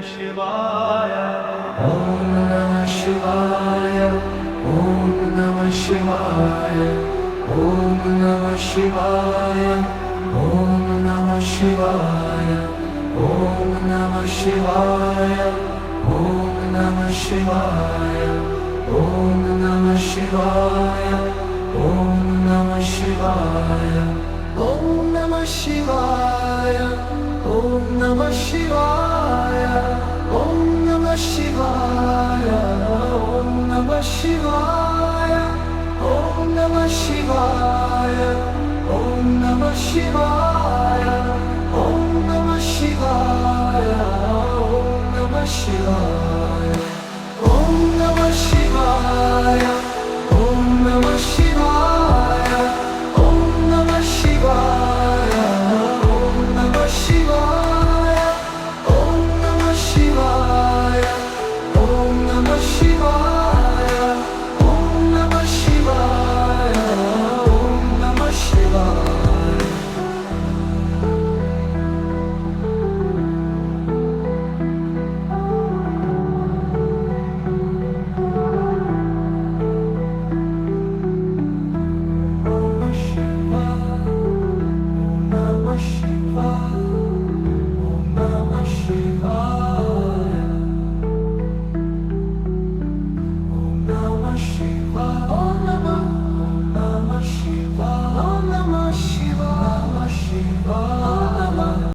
शिवाय ॐ नमः शिवाय ॐ नमः शिवाय ॐ नमः शिवाय ॐ नमः शिवाय ॐ नमः शिवाय ॐ नमः शिवाय ॐ नमः शिवाय ॐ नमः शिवाय ॐ नमः शिवाय ॐ नमः शिवाय ॐ नमः शिवाय ॐ नमः शिवाय ॐ नमः शिवाय ॐ नमः शिवाय ॐ नमः शिवाय